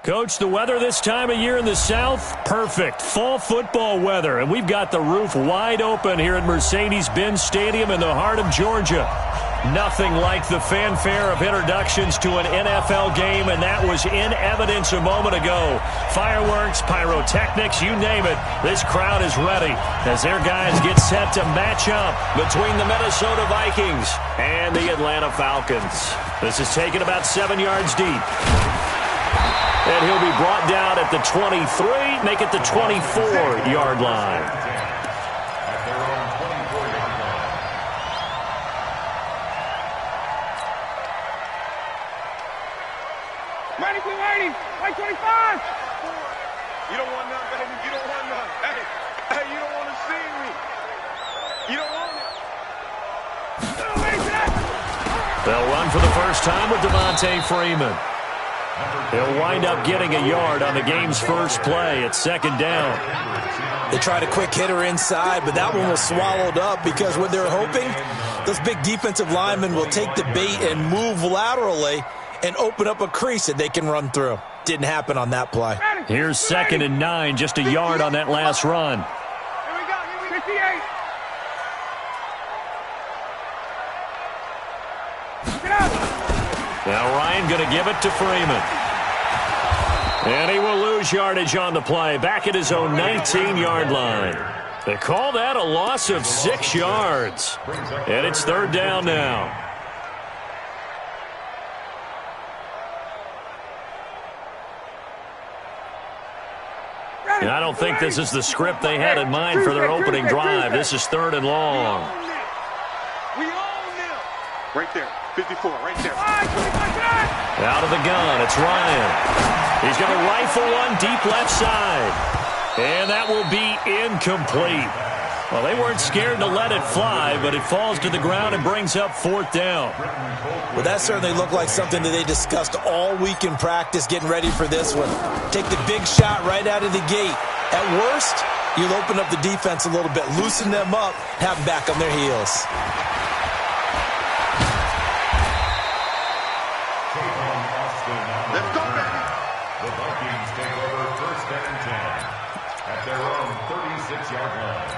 Coach, the weather this time of year in the South, perfect. Fall football weather, and we've got the roof wide open here at Mercedes-Benz Stadium in the heart of Georgia. Nothing like the fanfare of introductions to an NFL game, and that was in evidence a moment ago. Fireworks, pyrotechnics, you name it. This crowd is ready as their guys get set to match up between the Minnesota Vikings and the Atlanta Falcons. This is taken about 7 yards deep. And he'll be brought down at the 23, make it the 24-yard line. Ready, be ready. Right 25. You don't want none, baby. You don't want none. Hey, you don't want to see me. You don't want it. They'll run for the first time with Devontae Freeman. He'll wind up getting a yard on the game's first play at second down. They tried a quick hitter inside, but that one was swallowed up because what they're hoping, those big defensive linemen will take the bait and move laterally and open up a crease that they can run through. Didn't happen on that play. Here's 2nd and 9, just a yard on that last run. Here we go, 58. Get up. Now Ryan going to give it to Freeman. And he will lose yardage on the play, back at his own 19-yard line. They call that a loss of 6 yards. And it's 3rd down now. And I don't think this is the script they had in mind for their opening drive. This is 3rd and long. We own them. Right there. 54, right there. Out of the gun, it's Ryan. He's going to rifle one deep left side. And that will be incomplete. Well, they weren't scared to let it fly, but it falls to the ground and brings up 4th down. Well, that certainly looked like something that they discussed all week in practice, getting ready for this one. Take the big shot right out of the gate. At worst, you'll open up the defense a little bit, loosen them up, have them back on their heels. Let's go, baby. The Vikings take over 1st and 10 at their own 36-yard line.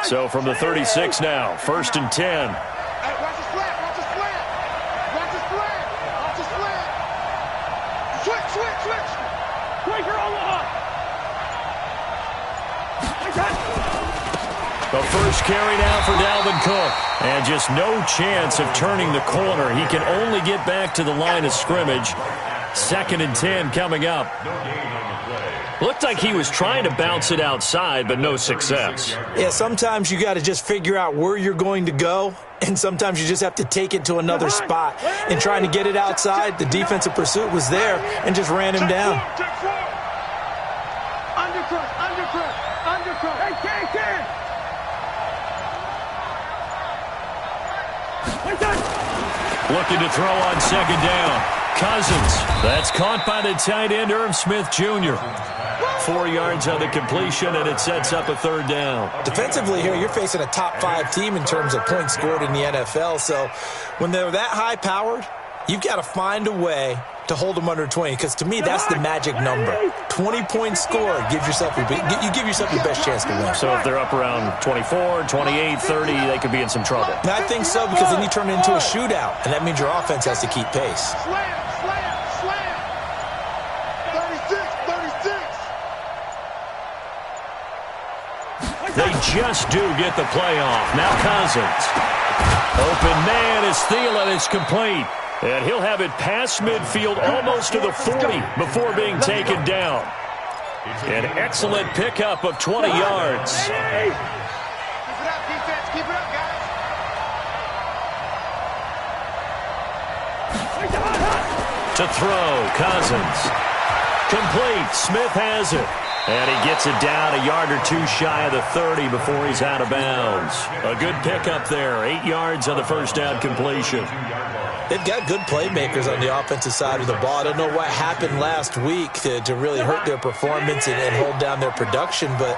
So from the 36 now, 1st and 10. Hey, watch the slant, watch the slant. Watch the slant, watch the slant. Switch. Quicker on the hop. The first carry now for Dalvin Cook. And just no chance of turning the corner. He can only get back to the line of scrimmage. 2nd and 10 coming up. Looked like he was trying to bounce it outside, but no success. Yeah, sometimes you got to just figure out where you're going to go, and sometimes you just have to take it to another spot. And trying to get it outside, the defensive pursuit was there and just ran him down. Undercrush. Hey, Looking to throw on 2nd down. Cousins. That's caught by the tight end, Irv Smith Jr. 4 yards on the completion, and it sets up a 3rd down. Defensively here, you're facing a top 5 team in terms of points scored in the NFL. So when they're that high-powered, you've got to find a way to hold them under 20, because to me, that's the magic number. 20 points scored, you give yourself your best chance to win. So if they're up around 24, 28, 30, they could be in some trouble. And I think so, because then you turn it into a shootout, and that means your offense has to keep pace. Slam. 36. They just do get the play off. Now Cousins. Open man is Thielen. It's complete. And he'll have it past midfield almost to the 40 before being taken down. An excellent pickup of 20 yards. Keep it up, defense. Keep it up, guys. To throw, Cousins. Complete. Smith has it. And he gets it down a yard or two shy of the 30 before he's out of bounds. A good pickup there. 8 yards on the first down completion. They've got good playmakers on the offensive side of the ball. I don't know what happened last week to really hurt their performance and hold down their production, but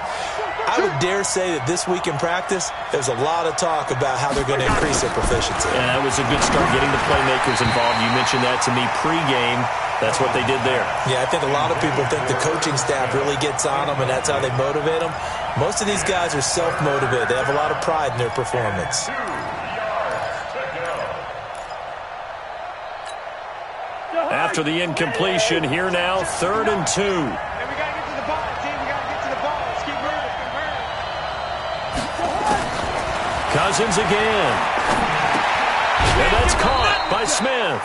I would dare say that this week in practice, there's a lot of talk about how they're going to increase their proficiency. And that was a good start getting the playmakers involved. You mentioned that to me pregame. That's what they did there. Yeah, I think a lot of people think the coaching staff really gets on them, and that's how they motivate them. Most of these guys are self-motivated. They have a lot of pride in their performance. After the incompletion, here now, 3rd and 2. Hey, we got to get to the ball, team. We got to get to the ball. Let's keep moving. Cousins again. And that's caught by Smith.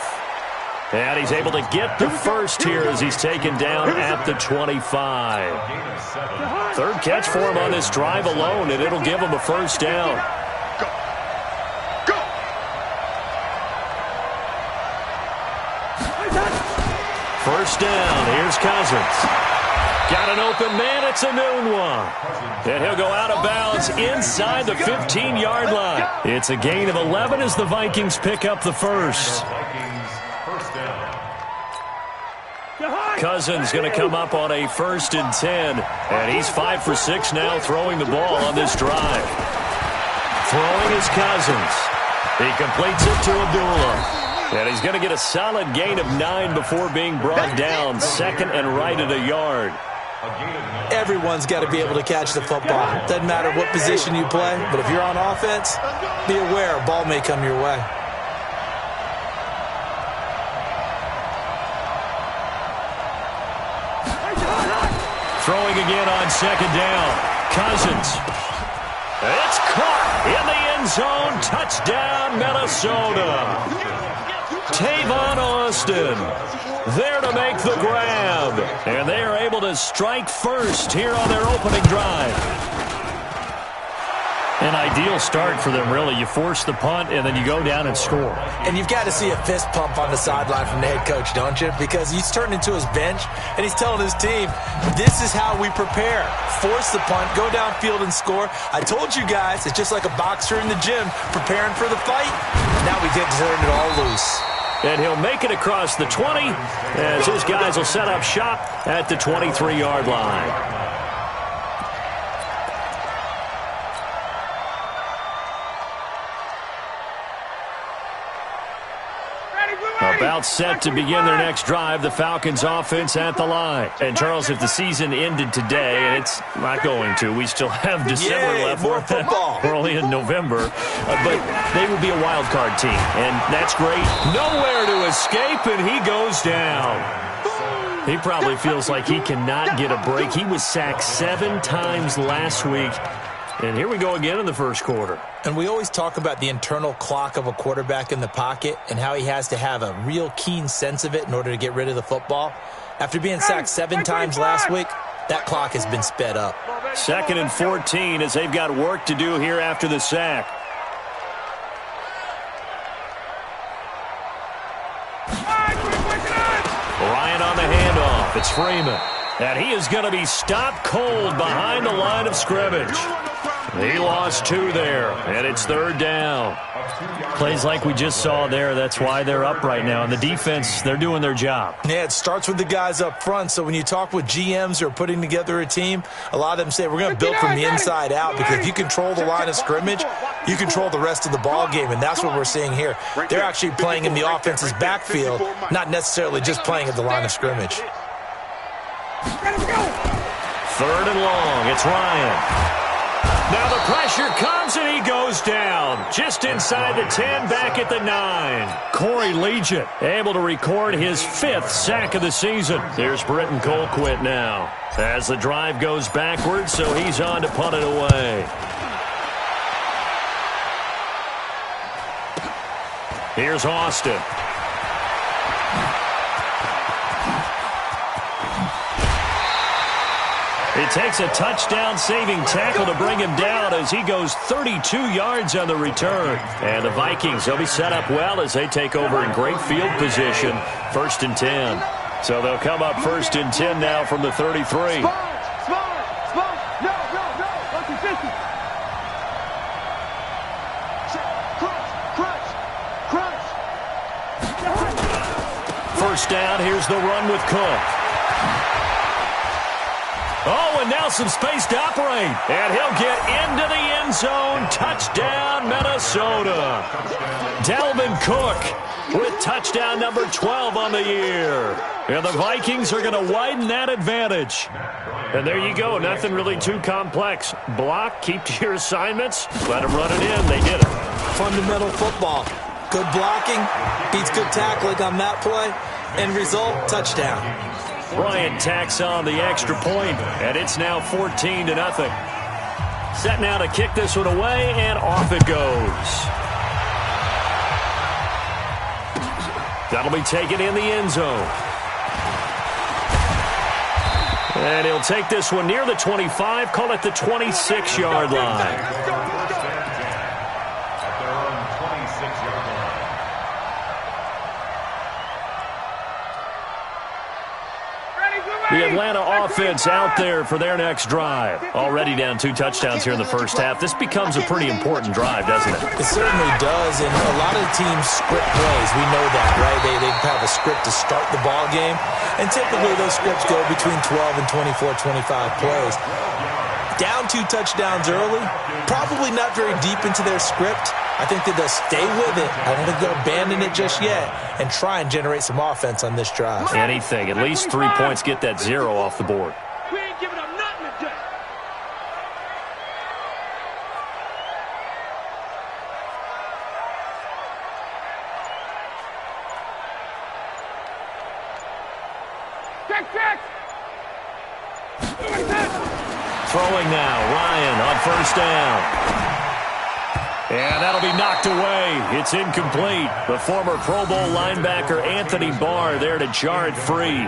And he's able to get the first here as he's taken down at the 25. 3rd catch for him on this drive alone, and it'll give him a first down. First down, here's Cousins. Got an open man, it's a noon one. And he'll go out of bounds inside the 15-yard line. It's a gain of 11 as the Vikings pick up the first. Cousins going to come up on a 1st and 10. And he's 5 for 6 now throwing the ball on this drive. Throwing is Cousins. He completes it to Abdullah. And he's going to get a solid gain of 9 before being brought down. 2nd and right at a yard. Everyone's got to be able to catch the football. Doesn't matter what position you play, but if you're on offense, be aware a ball may come your way. Throwing again on 2nd down. Cousins. It's caught in the end zone. Touchdown, Minnesota. Tavon Austin there to make the grab. And they are able to strike first here on their opening drive. An ideal start for them, really. You force the punt, and then you go down and score. And you've got to see a fist pump on the sideline from the head coach, don't you? Because he's turned into his bench, and he's telling his team, this is how we prepare. Force the punt, go downfield and score. I told you guys, it's just like a boxer in the gym preparing for the fight. Now we get to turn it all loose. And he'll make it across the 20 as his guys will set up shop at the 23-yard line. About set to begin their next drive, the Falcons offense at the line. And, Charles, if the season ended today, and it's not going to, we still have December left. More football. We're only in November. But they would be a wild card team, and that's great. Nowhere to escape, and he goes down. He probably feels like he cannot get a break. He was sacked 7 times last week. And here we go again in the first quarter. And we always talk about the internal clock of a quarterback in the pocket and how he has to have a real keen sense of it in order to get rid of the football. After being sacked 7 times last week, that clock has been sped up. 2nd and 14 as they've got work to do here after the sack. Ryan on the handoff. It's Freeman. And he is going to be stopped cold behind the line of scrimmage. He lost 2 there, and it's 3rd down. Plays like we just saw there, that's why they're up right now. And the defense, they're doing their job. Yeah, it starts with the guys up front. So when you talk with GMs who are putting together a team, a lot of them say we're going to build from the inside out, because if you control the line of scrimmage, you control the rest of the ball game, and that's what we're seeing here. They're actually playing in the offense's backfield, not necessarily just playing at the line of scrimmage. 3rd and long, it's Ryan. Now the pressure comes and he goes down. Just inside the 10, back at the 9. Corey Legion able to record his 5th sack of the season. There's Britton Colquitt now as the drive goes backwards, so he's on to punt it away. Here's Austin. It takes a touchdown-saving tackle to bring him down as he goes 32 yards on the return. And the Vikings, they'll be set up well as they take over in great field position. 1st and 10. So they'll come up 1st and 10 now from the 33. first down. Here's the run with Cook. Oh, and now some space to operate. And he'll get into the end zone. Touchdown, Minnesota. Dalvin Cook with touchdown number 12 on the year. And the Vikings are going to widen that advantage. And there you go. Nothing really too complex. Block, keep to your assignments, let them run it in. They did it. Fundamental football. Good blocking beats good tackling on that play. End result, touchdown. Bryant tacks on the extra point, and it's now 14-0. Set now to kick this one away, and off it goes. That'll be taken in the end zone. And he'll take this one near the 25, call it the 26-yard line. The Atlanta offense out there for their next drive. Already down 2 touchdowns here in the first half. This becomes a pretty important drive, doesn't it? It certainly does, and a lot of teams script plays. We know that, right? They have a script to start the ball game, and typically those scripts go between 12 and 24, 25 plays. Down 2 touchdowns early, probably not very deep into their script. I think that they'll stay with it. I don't think they'll abandon it just yet and try and generate some offense on this drive. Anything. At least 3 points, get that 0 off the board. We ain't giving up nothing today. Check. Throwing now, Ryan on first down. And that'll be knocked away. It's incomplete. The former Pro Bowl linebacker Anthony Barr there to jar it free.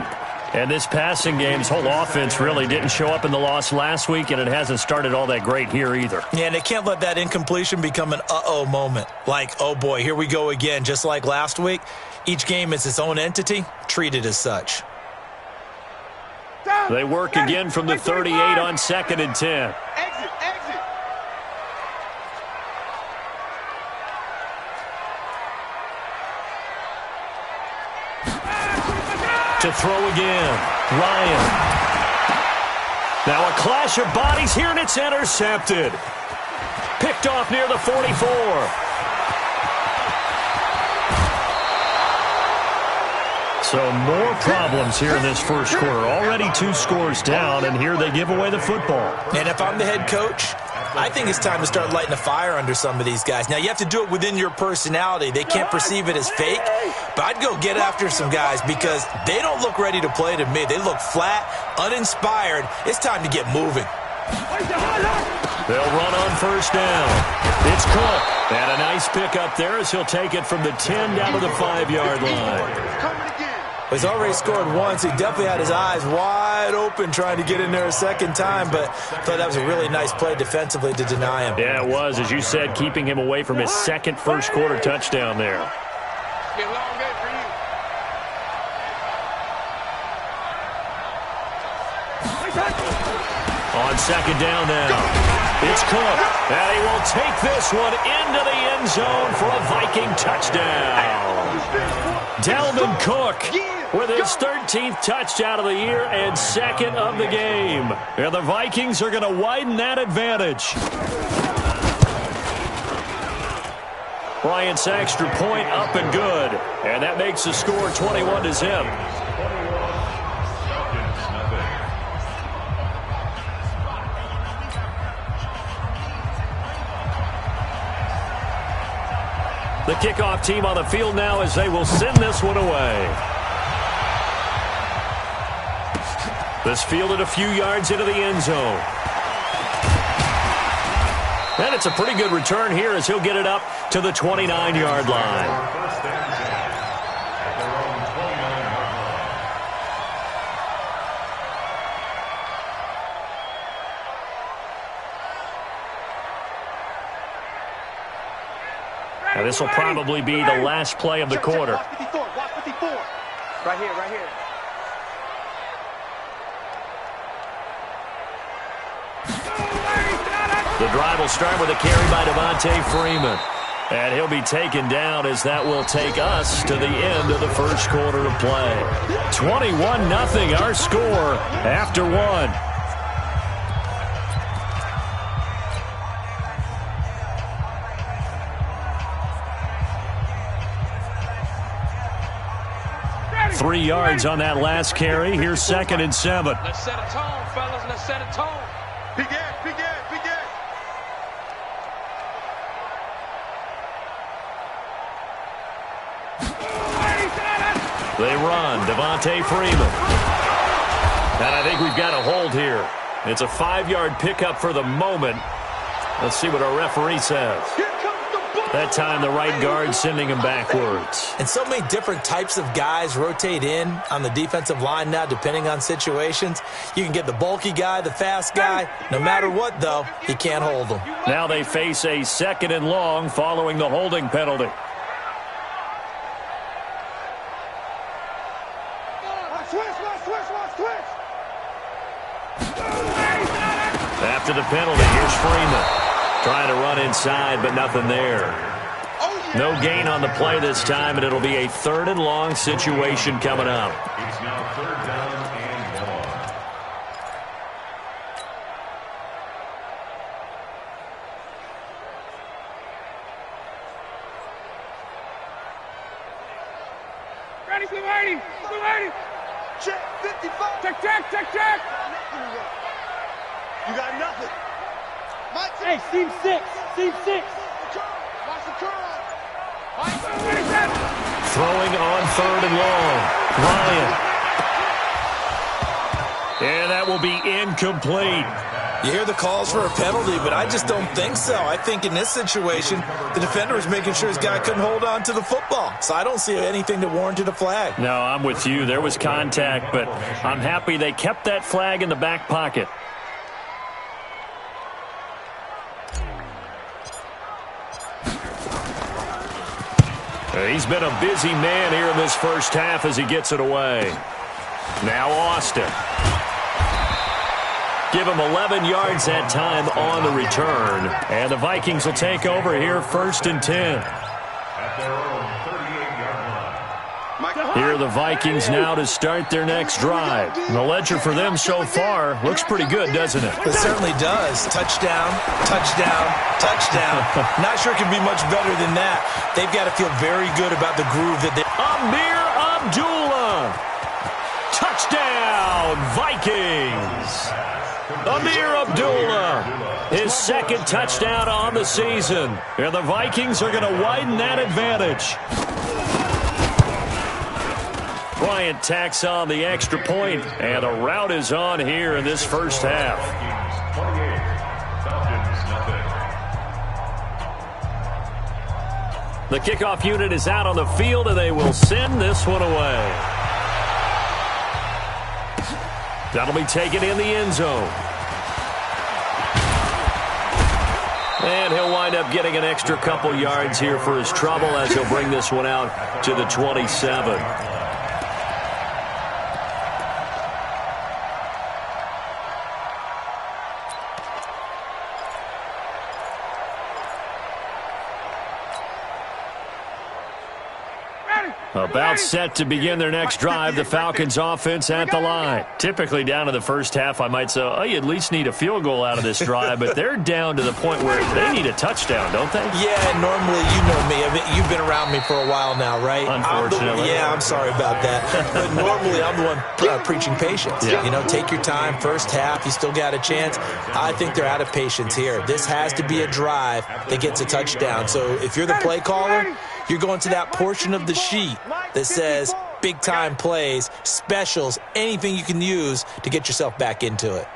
And this passing game's whole offense really didn't show up in the loss last week, and it hasn't started all that great here either. Yeah, and they can't let that incompletion become an uh-oh moment. Like, oh boy, here we go again, just like last week. Each game is its own entity, treated as such. They work again from the 38 on 2nd and 10. Exit. To throw again, Ryan. Now a clash of bodies here, and it's intercepted. Picked off near the 44. So more problems here in this first quarter. Already 2 scores down, and here they give away the football. And if I'm the head coach, I think it's time to start lighting a fire under some of these guys. Now, you have to do it within your personality. They can't perceive it as fake, but I'd go get after some guys because they don't look ready to play to me. They look flat, uninspired. It's time to get moving. They'll run on first down. It's Cook. And a nice pick up there as he'll take it from the 10 down to the 5-yard line. He's already scored once. He definitely had his eyes wide open trying to get in there a second time, but I thought that was a really nice play defensively to deny him. Yeah, it was, as you said, keeping him away from his second first-quarter touchdown there. Be a long day for you. On second down now, it's Cook, and he will take this one into the end zone for a Viking touchdown. Dalvin Cook with his 13th touchdown of the year and 2nd of the game. And the Vikings are going to widen that advantage. Bryant's extra point up and good. And that makes the score 21-0. The kickoff team on the field now as they will send this one away. This fielded a few yards into the end zone. And it's a pretty good return here as he'll get it up to the 29-yard line. Now this will probably be the last play of the quarter. Watch 54. Right here. The drive will start with a carry by Devontae Freeman. And he'll be taken down as that will take us to the end of the first quarter of play. 21-0 our score after one. Ready. 3 yards on that last carry. Here's 2nd and 7. Let's set a tone, fellas. Let's set a tone. Big ass, big ass, big ass. They run. Devontae Freeman. And I think we've got a hold here. It's a 5-yard pickup for the moment. Let's see what our referee says. That time the right guard sending him backwards. And so many different types of guys rotate in on the defensive line now, depending on situations. You can get the bulky guy, the fast guy. No matter what, though, you can't hold them. Now they face a 2nd and long following the holding penalty. After the penalty, here's Freeman. Trying to run inside, but nothing there. No gain on the play this time, and it'll be a 3rd and long situation coming up. It's now 3rd down and 1. Ready, Blue 80. Blue 80. Check, 55. Check, check, check, check. You got nothing. Hey, seam 6. Seam 6. Watch the curl. Throwing on 3rd and long. Ryan. And that will be incomplete. You hear the calls for a penalty, but I just don't think so. I think in this situation, the defender was making sure his guy couldn't hold on to the football. So I don't see anything that warranted a flag. No, I'm with you. There was contact, but I'm happy they kept that flag in the back pocket. He's been a busy man here in this first half as he gets it away. Now Austin. Give him 11 yards that time on the return. And the Vikings will take over here 1st and 10. At their own 38-yard line. Here are the Vikings now to start their next drive. And the ledger for them so far looks pretty good, doesn't it? It certainly does. Touchdown, touchdown, touchdown. Not sure it can be much better than that. They've got to feel very good about the groove that they... Amir Abdullah. Touchdown, Vikings. Amir Abdullah, his 2nd touchdown on the season. And the Vikings are going to widen that advantage. Bryant tacks on the extra point, and a rout is on here in this first half. 28, Falcons 0. The kickoff unit is out on the field, and they will send this one away. That'll be taken in the end zone. And he'll wind up getting an extra couple yards here for his trouble as he'll bring this one out to the 27. About set to begin their next drive, the Falcons offense at the line. Typically down in the first half, I might say, oh, you at least need a field goal out of this drive, but they're down to the point where they need a touchdown, don't they? Yeah, normally, you know me. I mean, you've been around me for a while now, right? Unfortunately. I'm sorry about that. But normally, I'm the one preaching patience. Yeah. You know, take your time. First half, you still got a chance. I think they're out of patience here. This has to be a drive that gets a touchdown. So if you're the play caller, you're going to that portion of the sheet that says big-time plays, specials, anything you can use to get yourself back into it.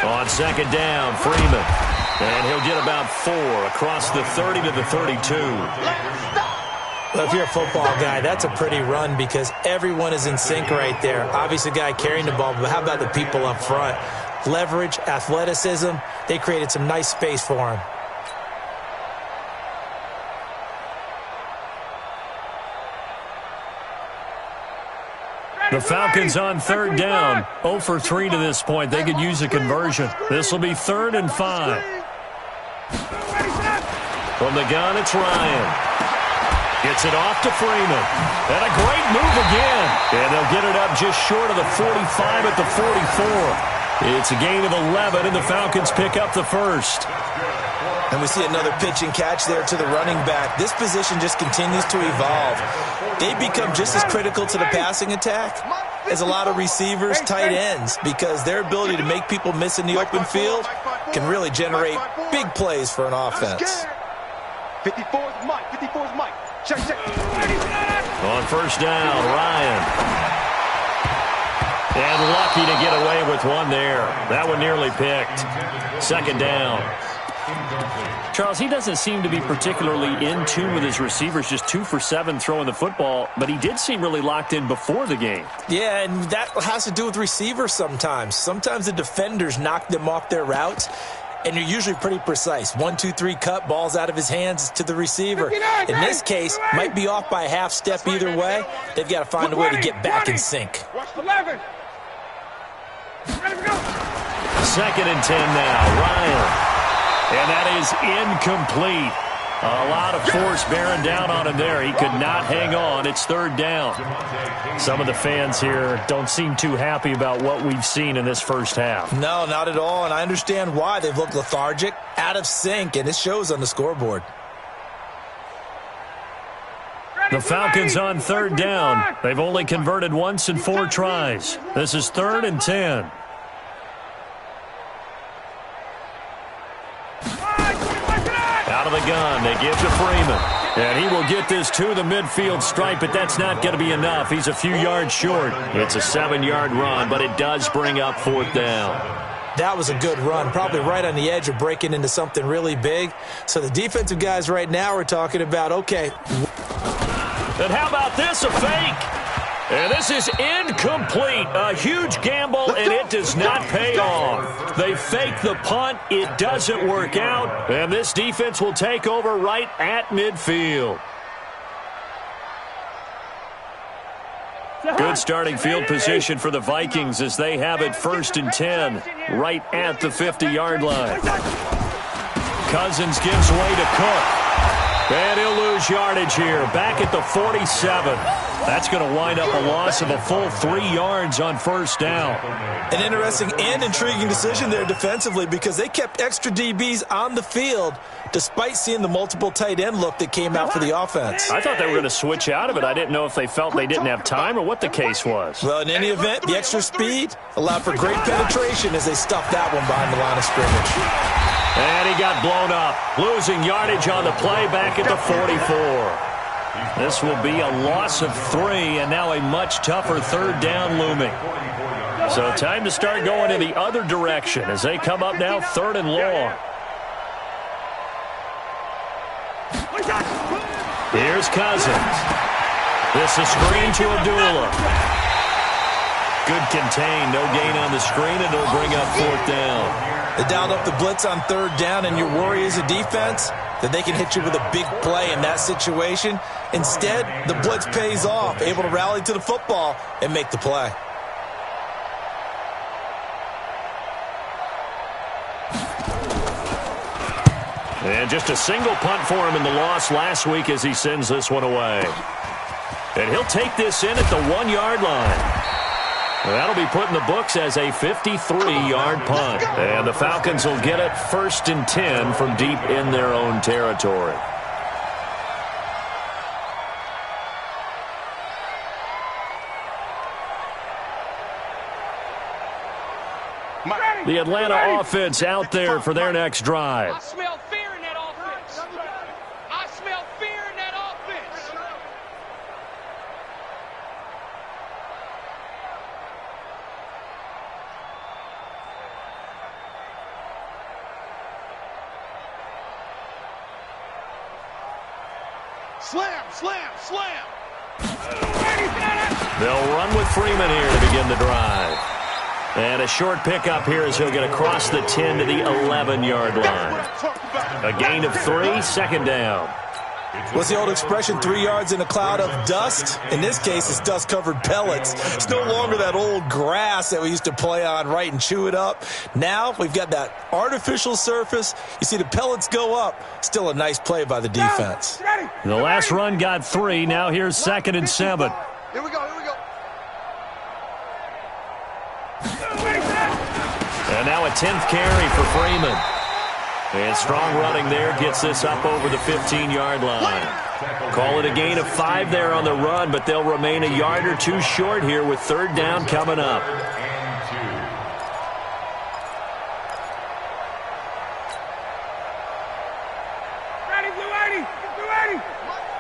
On 2nd down, Freeman. And he'll get about 4 across the 30 to the 32. Well, if you're a football guy, that's a pretty run because everyone is in sync right there. Obviously, the guy carrying the ball, but how about the people up front? Leverage, athleticism, they created some nice space for him. The Falcons on 3rd down. 0 for 3 to this point. They could use a conversion. This will be 3rd and 5. From the gun, it's Ryan. Gets it off to Freeman. And a great move again. And they'll get it up just short of the 45 at the 44. It's a gain of 11, and the Falcons pick up the first. And we see another pitch and catch there to the running back. This position just continues to evolve. They become just as critical to the passing attack as a lot of receivers, tight ends, because their ability to make people miss in the open field can really generate big plays for an offense. 54 is Mike. 54 is Mike. Check. On first down, Ryan. And lucky to get away with one there. That one nearly picked. Second down. Charles, he doesn't seem to be particularly in tune with his receivers, just 2 for 7 throwing the football, but he did seem really locked in before the game. Yeah, and that has to do with receivers sometimes. Sometimes the defenders knock them off their routes, and you're usually pretty precise. 1, 2, 3 cut, balls out of his hands to the receiver. In this case, might be off by a half step either way. They've got to find a way to get back in sync. Watch the 11. Ready to go. 2nd and 10 now, Ryan. And that is incomplete. A lot of force bearing down on him there. He could not hang on. It's 3rd down. Some of the fans here don't seem too happy about what we've seen in this first half. No, not at all, and I understand why. They've looked lethargic, out of sync, and it shows on the scoreboard. The Falcons on 3rd down. They've only converted once in 4 tries. This is 3rd and 10. Out of the gun, they give to Freeman. And he will get this to the midfield stripe, but that's not going to be enough. He's a few yards short. It's a 7-yard run, but it does bring up 4th down. That was a good run, probably right on the edge of breaking into something really big. So the defensive guys right now are talking about, okay. And how about this, a fake? And this is incomplete. A huge gamble, and it does not pay off. They fake the punt. It doesn't work out. And this defense will take over right at midfield. Good starting field position for the Vikings as they have it 1st and 10 right at the 50-yard line. Cousins gives way to Cook. And he'll lose yardage here. Back at the 47. That's going to wind up a loss of a full 3 yards on 1st down. An interesting and intriguing decision there defensively because they kept extra DBs on the field despite seeing the multiple tight end look that came out for the offense. I thought they were going to switch out of it. I didn't know if they felt they didn't have time or what the case was. Well, in any event, the extra speed allowed for great penetration as they stuffed that one behind the line of scrimmage. And he got blown up, losing yardage on the play back at the 44. This will be a loss of 3, and now a much tougher 3rd down looming. So time to start going in the other direction as they come up now 3rd and long. Here's Cousins. This is screen to Abdullah. Good contain, no gain on the screen, and it'll bring up 4th down. They dialed up the blitz on 3rd down, and your worry as a defense that they can hit you with a big play in that situation. Instead, the blitz pays off, able to rally to the football and make the play. And just a single punt for him in the loss last week as he sends this one away. And he'll take this in at the 1-yard line. That'll be put in the books as a 53-yard punt. And the Falcons will get it 1st and 10 from deep in their own territory. The Atlanta offense out there for their next drive. I smell fear in that offense. I smell fear in that offense. Slam, slam, slam. They'll run with Freeman here to begin the drive. And a short pickup here as he'll get across the 10 to the 11-yard line. A gain of 3, 2nd down. What's the old expression, 3 yards in a cloud of dust? In this case, it's dust-covered pellets. It's no longer that old grass that we used to play on, right, and chew it up. Now we've got that artificial surface. You see the pellets go up. Still a nice play by the defense. The last run got 3. Now here's 2nd and 7. Here we go, here we go. And now a 10th carry for Freeman. And strong running there gets this up over the 15-yard line. Call it a gain of 5 there on the run, but they'll remain a yard or 2 short here with 3rd down coming up. Ready, Blue 80! Blue 80!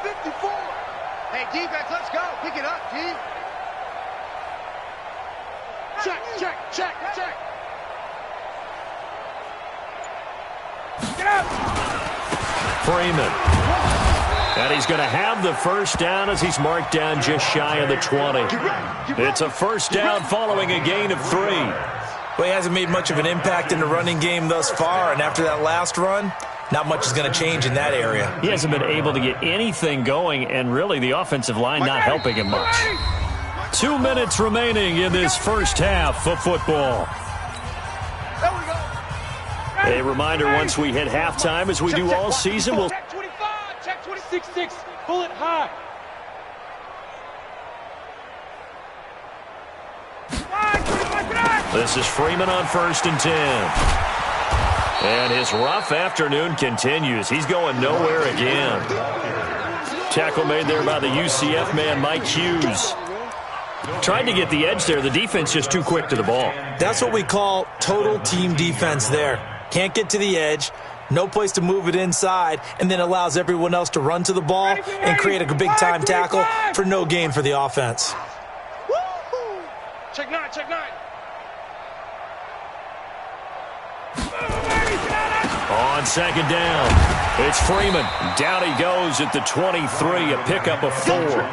54. Hey, defense, let's go. Pick it up, D. Check, check, check, check. Get up! Freeman. And he's going to have the 1st down as he's marked down just shy of the 20. It's a 1st down following a gain of 3. Well, he hasn't made much of an impact in the running game thus far, and after that last run, not much is going to change in that area. He hasn't been able to get anything going, and really the offensive line not helping him much. 2 minutes remaining in this first half of football. There we go. A reminder, once we hit halftime, as we do all season, we'll... Check 25, check 26, bullet high. This is Freeman on 1st and 10. And his rough afternoon continues. He's going nowhere again. Tackle made there by the UCF man, Mike Hughes. Tried to get the edge there. The defense just too quick to the ball. That's what we call total team defense there. Can't get to the edge, no place to move it inside, and then allows everyone else to run to the ball and create a big-time tackle for no gain for the offense. Woo-hoo. Check 9, check 9. On 2nd down, it's Freeman. Down he goes at the 23, a pickup of 4.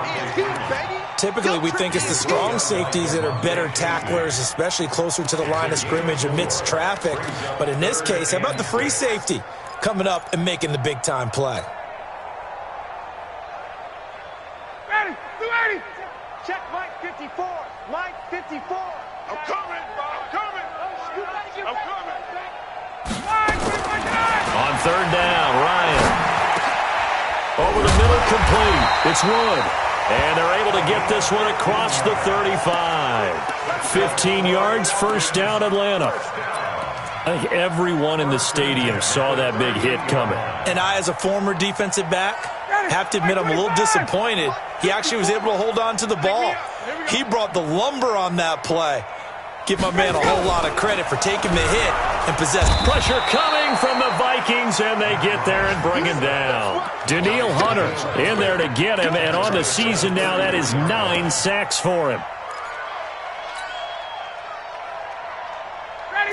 Typically, we think it's the strong safeties that are better tacklers, especially closer to the line of scrimmage amidst traffic. But in this case, how about the free safety coming up and making the big-time play? Ready, Blue 80! Check Mike 54, Mike 54. I'm coming, I'm coming! I'm coming! On 3rd down, Ryan. Over the middle, complete. It's Wood. And they're able to get this one across the 35. 15 yards, 1st down, Atlanta. I think everyone in the stadium saw that big hit coming. And I, as a former defensive back, have to admit I'm a little disappointed. He actually was able to hold on to the ball. He brought the lumber on that play. Give my man a whole lot of credit for taking the hit and possessing. Pressure coming from the Vikings, and they get there and bring him down. Daniil Hunter in there to get him, and on the season now, that is 9 sacks for him.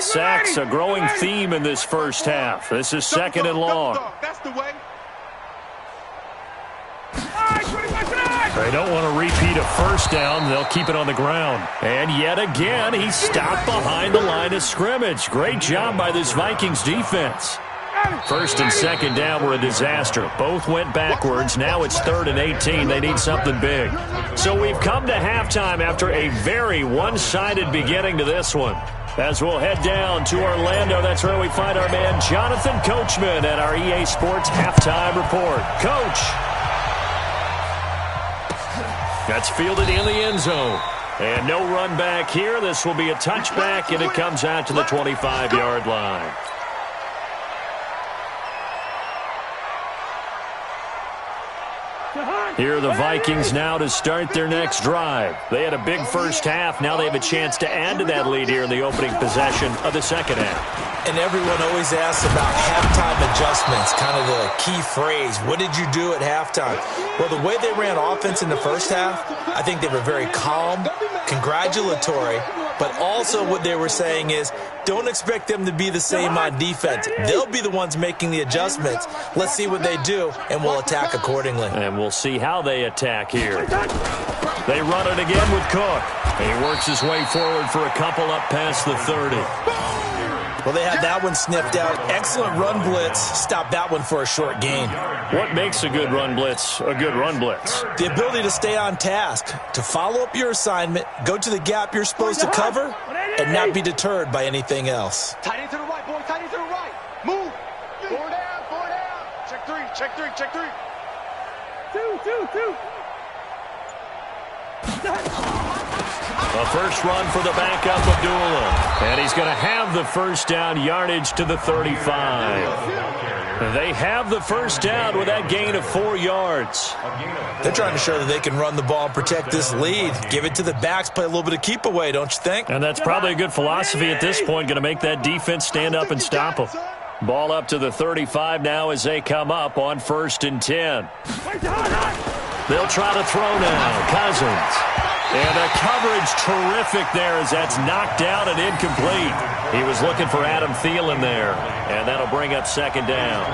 Sacks, a growing theme in this first half. This is 2nd and long. That's the way. They don't want to repeat a 1st down. They'll keep it on the ground. And yet again, he stopped behind the line of scrimmage. Great job by this Vikings defense. 1st and 2nd down were a disaster. Both went backwards. Now it's 3rd and 18. They need something big. So we've come to halftime after a very one-sided beginning to this one. As we'll head down to Orlando, that's where we find our man Jonathan Coachman at our EA Sports Halftime Report. Coach. That's fielded in the end zone. And no run back here. This will be a touchback, and it comes out to the 25-yard line. Here are the Vikings now to start their next drive. They had a big first half. Now they have a chance to add to that lead here in the opening possession of the second half. And everyone always asks about halftime adjustments, kind of the key phrase. What did you do at halftime? Well, the way they ran offense in the first half, I think they were very calm, congratulatory, but also what they were saying is, don't expect them to be the same on defense. They'll be the ones making the adjustments. Let's see what they do, and we'll attack accordingly. And we'll see how they attack here. They run it again with Cook. He works his way forward for a couple up past the 30. Well, they have that one sniffed out. Excellent run blitz. Stop that one for a short gain. What makes a good run blitz a good run blitz? The ability to stay on task, to follow up your assignment, go to the gap you're supposed to cover, and not be deterred by anything else. Tight end to the right, boy. Tight end to the right. Move. Four down, four down. Check three, check three, check three. Two. A first run for the backup, Abdullah. And he's going to have the first down, yardage to the 35. They have the first down with that gain of 4 yards. They're trying to show that they can run the ball and protect this lead. Give it to the backs, play a little bit of keep away, don't you think? And that's probably a good philosophy at this point, going to make that defense stand up and stop them. Ball up to the 35 now as they come up on 1st and 10. They'll try to throw now. Cousins. And the coverage terrific there as that's knocked out and incomplete. He was looking for Adam Thielen there. And that'll bring up 2nd down.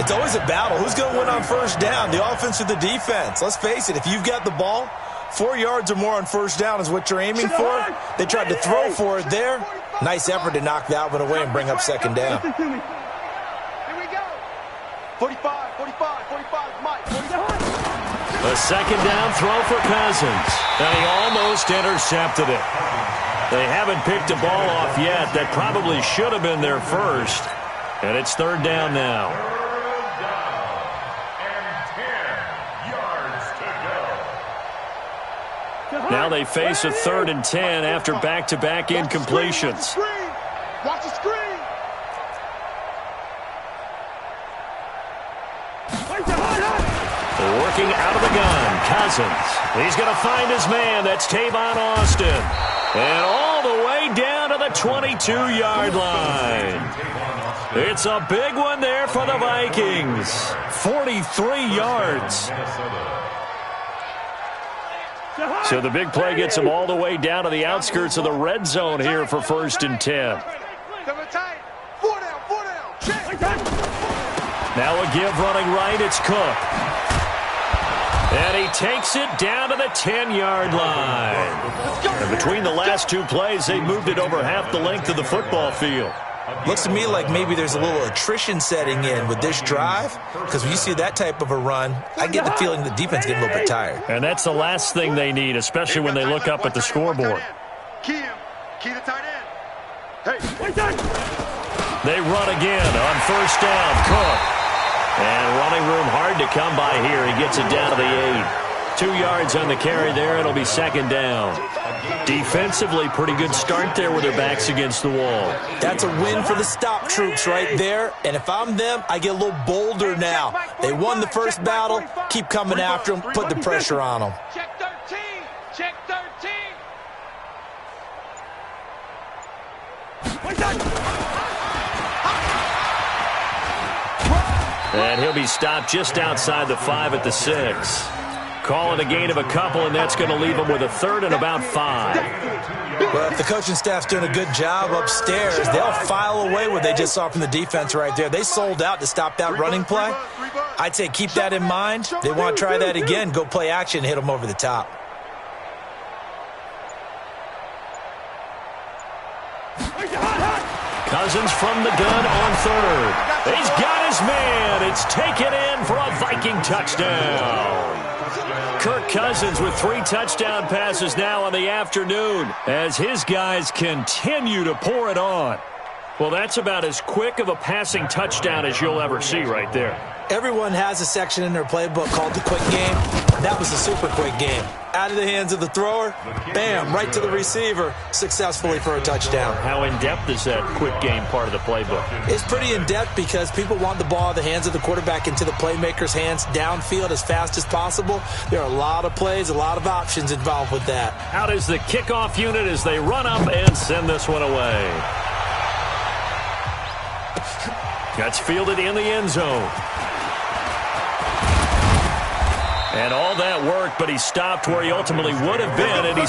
It's always a battle. Who's going to win on 1st down, the offense or the defense? Let's face it, if you've got the ball, 4 yards or more on 1st down is what you're aiming for. They tried to throw for it there. Nice effort to knock that one away and bring up 2nd down. Here we go. 45, Mike. 45. A 2nd down throw for Cousins. And he almost intercepted it. They haven't picked a ball off yet. That probably should have been their first. And it's 3rd down now. Now they face a 3rd and 10 after back-to-back incompletions. Watch the screen. Working out of the gun, Cousins. He's going to find his man. That's Tavon Austin. And all the way down to the 22-yard line. It's a big one there for the Vikings. 43 yards. So the big play gets him all the way down to the outskirts of the red zone here for 1st and 10. Now a give running right. It's Cook. And he takes it down to the 10-yard line. And between the last 2 plays, they moved it over half the length of the football field. Looks to me like maybe there's a little attrition setting in with this drive, because when you see that type of a run, I get the feeling the defense getting a little bit tired. And that's the last thing they need, especially when they look up at the scoreboard. Key to tight end. Hey, they run again on 1st down. Cook. And running room hard to come by here. He gets it down to the 8. 2 yards on the carry there. It'll be 2nd down. Defensively, pretty good start there with their backs against the wall. That's a win for the stop troops right there. And if I'm them, I get a little bolder now. They won the first battle. Keep coming after them. Put the pressure on them. Check 13. Check 13. And he'll be stopped just outside the 5 at the 6. Call it a gain of a couple, and that's going to leave him with a 3rd and about 5. Well, if the coaching staff's doing a good job upstairs, they'll file away what they just saw from the defense right there. They sold out to stop that running play. I'd say keep that in mind. They want to try that again. Go play action, hit them over the top. Cousins from the gun on 3rd. He's got his man. It's taken in for a Viking touchdown. Kirk Cousins with 3 touchdown passes now in the afternoon as his guys continue to pour it on. Well, that's about as quick of a passing touchdown as you'll ever see right there. Everyone has a section in their playbook called the quick game. That was a super quick game. Out of the hands of the thrower, bam, right to the receiver, successfully for a touchdown. How in-depth is that quick game part of the playbook? It's pretty in-depth because people want the ball in the hands of the quarterback into the playmaker's hands downfield as fast as possible. There are a lot of plays, a lot of options involved with that. Out is the kickoff unit as they run up and send this one away. Gets fielded in the end zone. And all that worked, but he stopped where he ultimately would have been, and he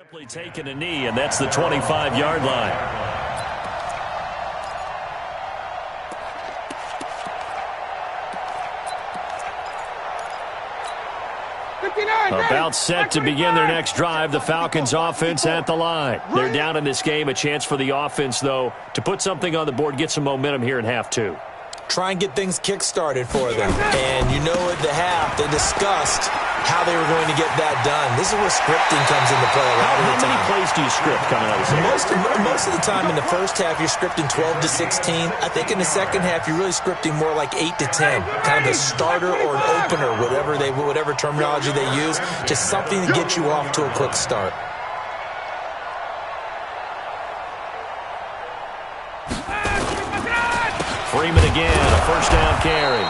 Simply taking a knee, and that's the 25-yard line. About set to begin their next drive, the Falcons offense at the line. They're down in this game. A chance for the offense, though, to put something on the board, get some momentum here in half two. Try and get things kick-started for them. And you know at the half, they discussed how they were going to get that done. This is where scripting comes into play a lot of the time. How many plays do you script coming out of this? Most of the time in the first half, you're scripting 12 to 16. I think in the second half, you're really scripting more like 8 to 10. Kind of a starter or an opener, whatever terminology they use. Just something to get you off to a quick start. Freeman again, a first down carry.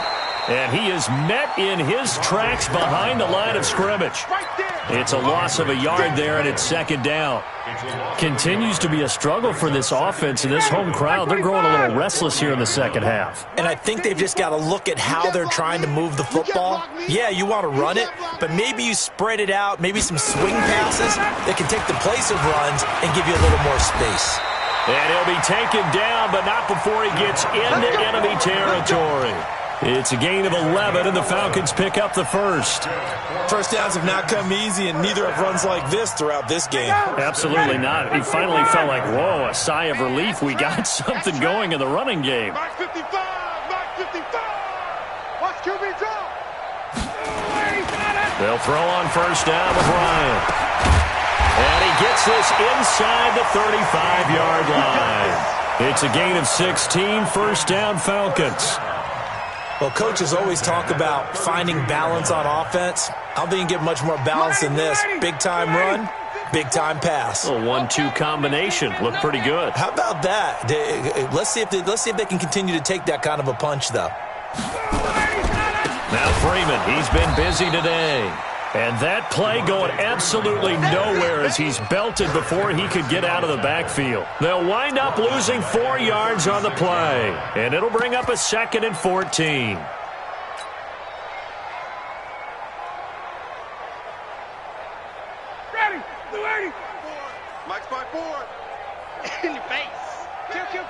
And he is met in his tracks behind the line of scrimmage. It's a loss of a yard there, and it's second down. Continues to be a struggle for this offense and this home crowd. They're growing a little restless here in the second half. And I think they've just got to look at how they're trying to move the football. Yeah, you want to run it, but maybe you spread it out, maybe some swing passes that can take the place of runs and give you a little more space. And he'll be taken down, but not before he gets into enemy territory. It's a gain of 11, and the Falcons pick up the first. First downs have not come easy, and neither have runs like this throughout this game. Absolutely not. He finally felt like, whoa, a sigh of relief. We got something going in the running game. Mark 55! Mark 55! Watch QB drop! They'll throw on first down with Ryan. And he gets this inside the 35-yard line. It's a gain of 16, first down Falcons. Well, coaches always talk about finding balance on offense. I don't think you can get much more balance than this. Big-time run, big-time pass. A 1-2 combination. Looked pretty good. How about that? Let's see if they can continue to take that kind of a punch, though. Now Freeman, he's been busy today. And that play going absolutely nowhere as he's belted before he could get out of the backfield. They'll wind up losing 4 yards on the play. And it'll bring up a 2nd and 14. Ready! 280! Mike's by 4. In your face.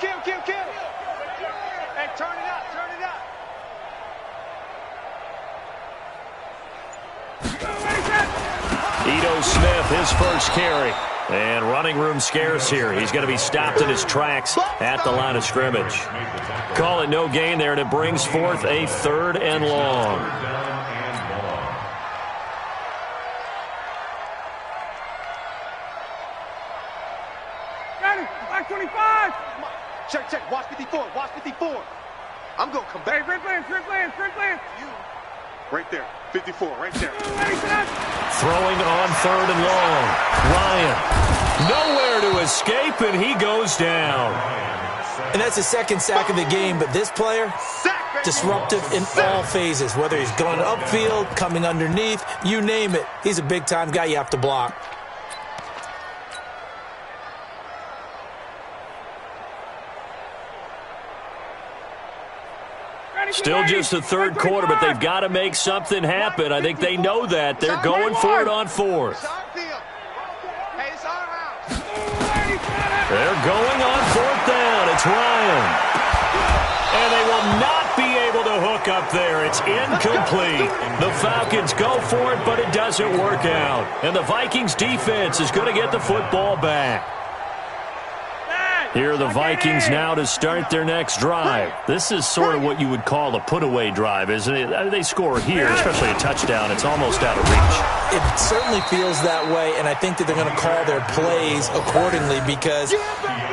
Kill. Hey, turn it up. Ito Smith, his first carry. And running room scarce here. He's going to be stopped in his tracks at the line of scrimmage. Call it no gain there, and it brings forth a 3rd and long. Got it. Back 25. Check. Watch 54. I'm going to come back. Hey, sprint plan. You. Right there. 54, right there. Throwing on 3rd and long. Ryan, nowhere to escape, and he goes down. And that's the 2nd sack of the game, but this player, disruptive in all phases, whether he's going upfield, coming underneath, you name it. He's a big-time guy you have to block. Still just the 3rd quarter, but they've got to make something happen. I think they know that. They're going for it on 4th. They're going on 4th down. It's Ryan. And they will not be able to hook up there. It's incomplete. The Falcons go for it, but it doesn't work out. And the Vikings defense is going to get the football back. Here are the Vikings now to start their next drive. This is sort of what you would call a put-away drive, isn't it? They score here, especially a touchdown. It's almost out of reach. It certainly feels that way, and I think that they're going to call their plays accordingly because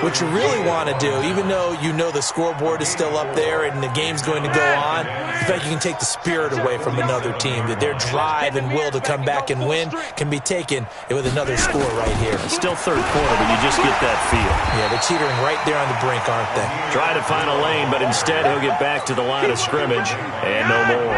what you really want to do, even though you know the scoreboard is still up there and the game's going to go on, in fact, you can take the spirit away from another team, that their drive and will to come back and win can be taken with another score right here. Still 3rd quarter, but you just get that feel. Yeah, they're teetering right there on the brink, aren't they? Try to find a lane, but instead he'll get back to the line of scrimmage and no more.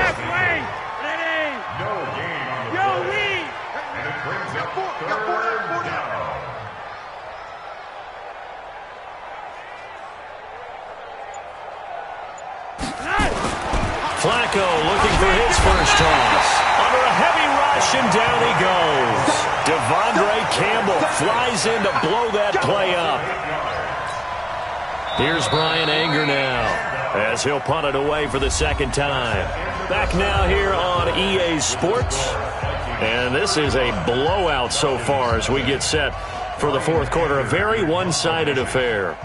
Flacco looking for his first toss. Under a heavy rush, and down he goes. Devondre Campbell flies in to blow that play up. Here's Brian Anger now, as he'll punt it away for the second time. Back now here on EA Sports. And this is a blowout so far as we get set for the fourth quarter. A very one-sided affair.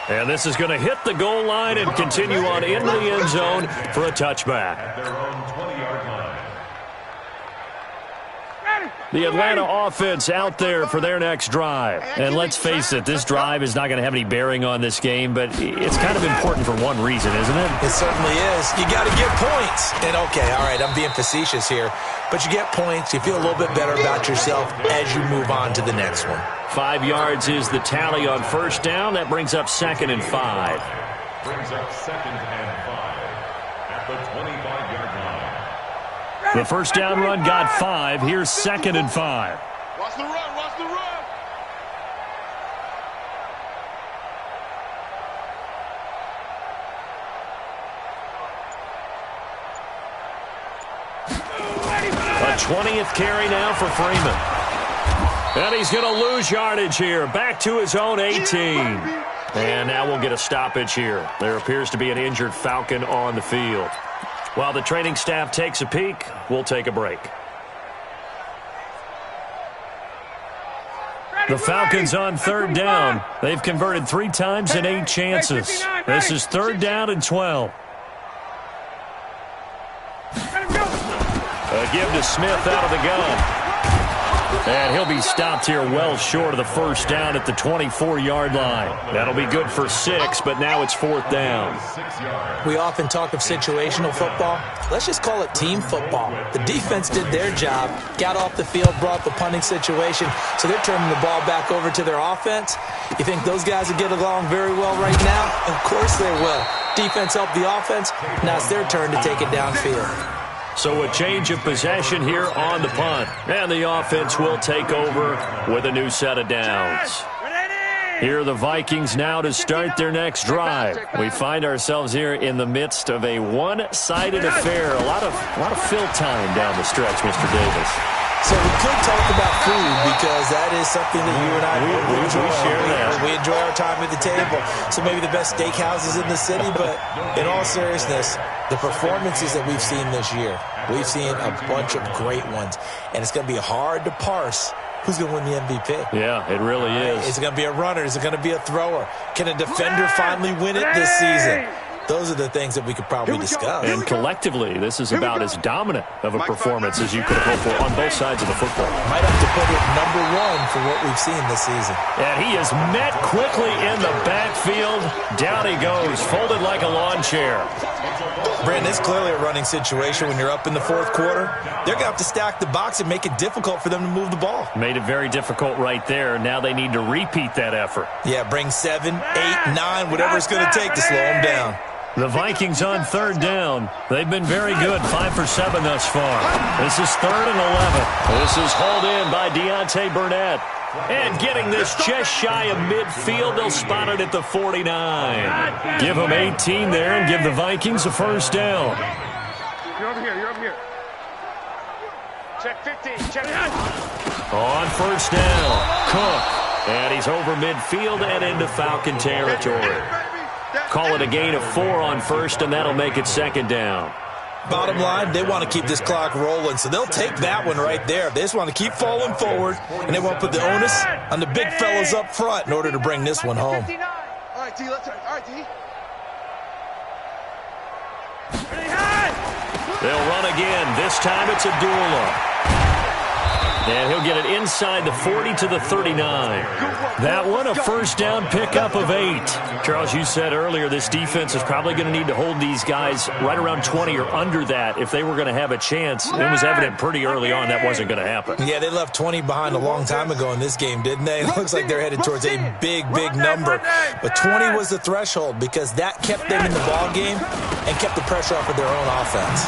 And this is going to hit the goal line and continue on into the end zone for a touchback. At their own 20-yard line. The Atlanta offense out there for their next drive. And let's face it, this drive is not going to have any bearing on this game, but it's kind of important for one reason, isn't it? It certainly is. You got to get points. And, okay, all right, I'm being facetious here, but you get points. You feel a little bit better about yourself as you move on to the next one. 5 yards is the tally on first down. That brings up 2nd and 5. Brings up 2nd and 5 at the 25-yard line. The first down run got 5. Here's 2nd and 5. Watch the run, watch the run. A 20th carry now for Freeman. And he's going to lose yardage here. Back to his own 18. And now we'll get a stoppage here. There appears to be an injured Falcon on the field. While the training staff takes a peek, we'll take a break. The Falcons on third down. They've converted 3 times in 8 chances. This is 3rd down and 12. A give to Smith out of the gun. And he'll be stopped here well short of the first down at the 24-yard line. That'll be good for 6, but now it's 4th down. We often talk of situational football. Let's just call it team football. The defense did their job, got off the field, brought the punting situation, so they're turning the ball back over to their offense. You think those guys will get along very well right now? Of course they will. Defense helped the offense. Now it's their turn to take it downfield. So a change of possession here on the punt. And the offense will take over with a new set of downs. Here are the Vikings now to start their next drive. We find ourselves here in the midst of a one-sided affair. A lot of fill time down the stretch, Mr. Davis. So we could talk about food because that is something that you and I enjoy. We share that. We enjoy our time at the table. So maybe the best steakhouses in the city, but in all seriousness, the performances that we've seen this year, we've seen a bunch of great ones, and it's going to be hard to parse who's going to win the MVP. Yeah, it really is. Is it going to be a runner? Is it going to be a thrower? Can a defender finally win it this season? Those are the things that we could probably discuss. And collectively, this is about as dominant of a performance as you could have hoped for on both sides of the football. Might have to put it number 1 for what we've seen this season. And he is met quickly in the backfield. Down he goes, folded like a lawn chair. Brandon, it's clearly a running situation when you're up in the fourth quarter. They're going to have to stack the box and make it difficult for them to move the ball. Made it very difficult right there. Now they need to repeat that effort. Yeah, bring 7, 8, 9, whatever it's going to take to slow them down. The Vikings on third down. They've been very good, 5 for 7 thus far. This is 3rd and 11. This is hauled in by Deontay Burnett. And getting this just shy of midfield, they'll spot it at the 49. Give them 18 there and give the Vikings a first down. You're over here, you're over here. Check 15, check it. On first down, Cook. And he's over midfield and into Falcon territory. Call it a gain of 4 on first, and that'll make it 2nd down. Bottom line, they want to keep this clock rolling, so they'll take that one right there. They just want to keep falling forward, and they want to put the onus on the big fellas up front in order to bring this one home. All right, D, let's turn. All right, D. They'll run again. This time it's a duel-up. And he'll get it inside the 40 to the 39. That one, a first down pickup of 8. Charles, you said earlier this defense is probably going to need to hold these guys right around 20 or under that if they were going to have a chance. It was evident pretty early on that wasn't going to happen. Yeah, they left 20 behind a long time ago in this game, didn't they? It looks like they're headed towards a big, big number. But 20 was the threshold because that kept them in the ball game and kept the pressure off of their own offense.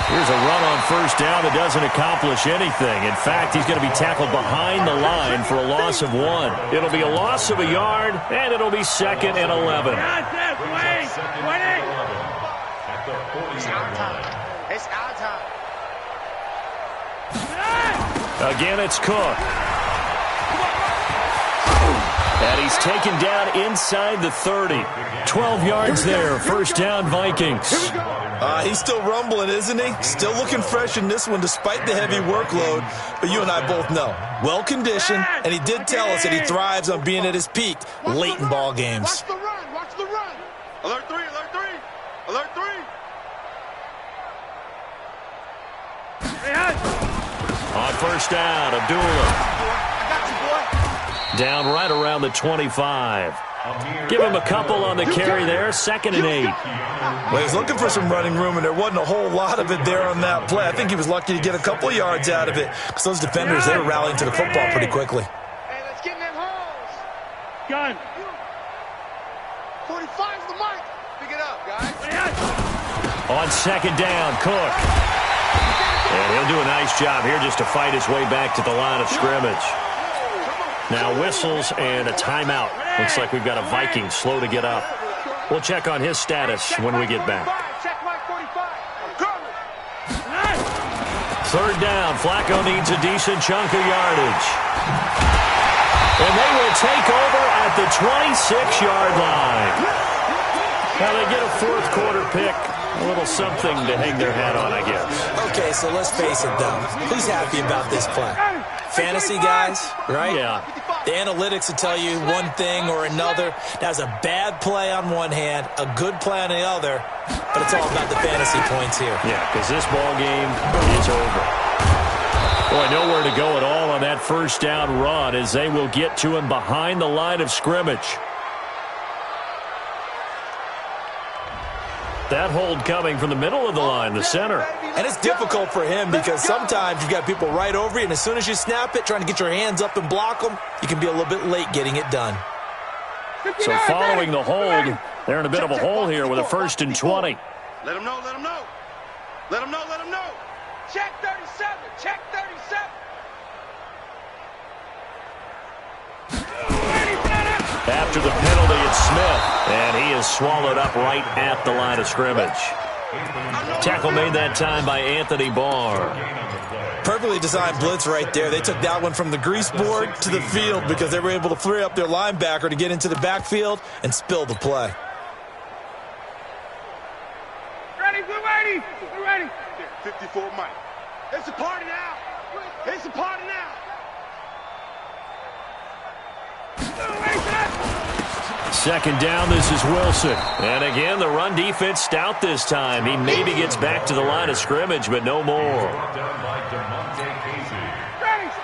Here's a run on first down that doesn't accomplish anything. In fact, he's going to be tackled behind the line for a loss of 1. It'll be a loss of a yard, and it'll be 2nd and 11. It's our time. Again, it's Cook. And he's taken down inside the 30. 12 yards there. First down, Vikings. He's still rumbling, isn't he? Still looking fresh in this one despite the heavy workload. But you and I both know, well-conditioned, and he did tell us that he thrives on being at his peak late in ball games. Watch the run. Watch the run. Alert 3, alert 3. Alert 3. On first down, Abdullah. Down right around the 25. Give him a couple on the carry there. 2nd and 8. Well, he's looking for some running room, and there wasn't a whole lot of it there on that play. I think he was lucky to get a couple yards out of it because those defenders, they were rallying to the football pretty quickly. Hey, let's get in them holes. Gun. 45's the mic. Pick it up, guys. On 2nd down, Cook. And he'll do a nice job here just to fight his way back to the line of scrimmage. Now whistles and a timeout. Looks like we've got a Viking slow to get up. We'll check on his status when we get back. Check my 45. I'm coming. 3rd down. Flacco needs a decent chunk of yardage. And they will take over at the 26-yard line. Now they get a 4th quarter pick. A little something to hang their hat on, I guess. Okay, so let's face it, though. Who's happy about this play? Fantasy guys, right? Yeah. The analytics will tell you one thing or another. That was a bad play on one hand, a good play on the other, but it's all about the fantasy points here. Yeah, because this ball game is over. Boy, nowhere to go at all on that first down run as they will get to him behind the line of scrimmage. That hold coming from the middle of the line, the center. And it's difficult for him because sometimes you've got people right over you, and as soon as you snap it, trying to get your hands up and block them, you can be a little bit late getting it done. So following the hold, they're in a bit of a hole here with a 1st and 20. Let him know, let him know. Let him know, let him know. Check 37, check 37. After the penalty, it's Smith, and he is swallowed up right at the line of scrimmage. Tackle made that time by Anthony Barr. Perfectly designed blitz right there. They took that one from the grease board to the field because they were able to free up their linebacker to get into the backfield and spill the play. Ready, we're ready. We're ready. 54 Mike. It's a party now. It's a party now. 2nd down, this is Wilson. And again, the run defense stout this time. He maybe gets back to the line of scrimmage, but no more.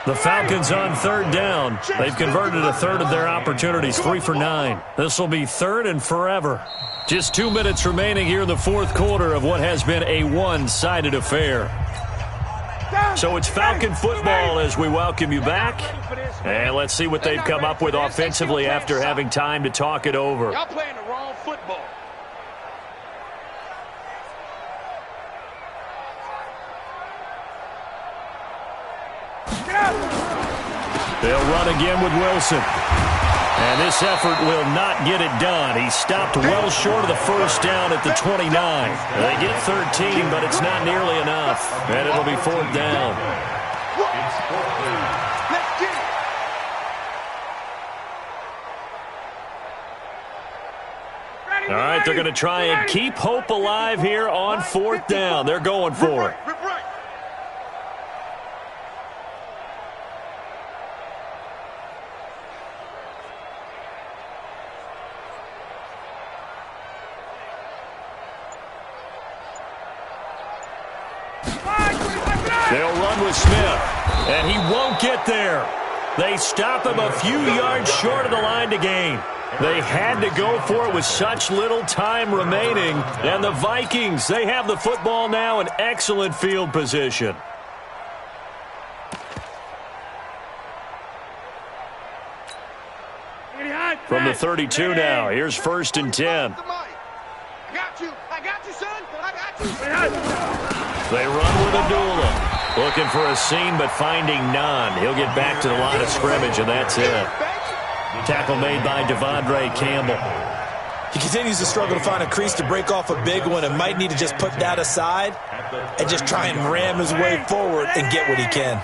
The Falcons on 3rd down. They've converted a 1/3 of their opportunities, 3 for 9. This will be 3rd and forever. Just 2 minutes remaining here in the 4th quarter of what has been a one-sided affair. So it's Falcon football as we welcome you back. And let's see what they've come up with offensively after having time to talk it over. Y'all playing the wrong football. They'll run again with Wilson. And this effort will not get it done. He stopped well short of the 1st down at the 29. They get 13, but it's not nearly enough. And it'll be 4th down. All right, they're going to try and keep hope alive here on 4th down. They're going for it. They'll run with Smith, and he won't get there. They stop him a few yards short of the line to gain. They had to go for it with such little time remaining. And the Vikings, they have the football now in excellent field position. From the 32 now, here's 1st and 10. I got you, son. I got you. They run with a della. Looking for a seam, but finding none. He'll get back to the line of scrimmage, and that's it. Tackle made by Devondre Campbell. He continues to struggle to find a crease to break off a big one and might need to just put that aside and just try and ram his way forward and get what he can.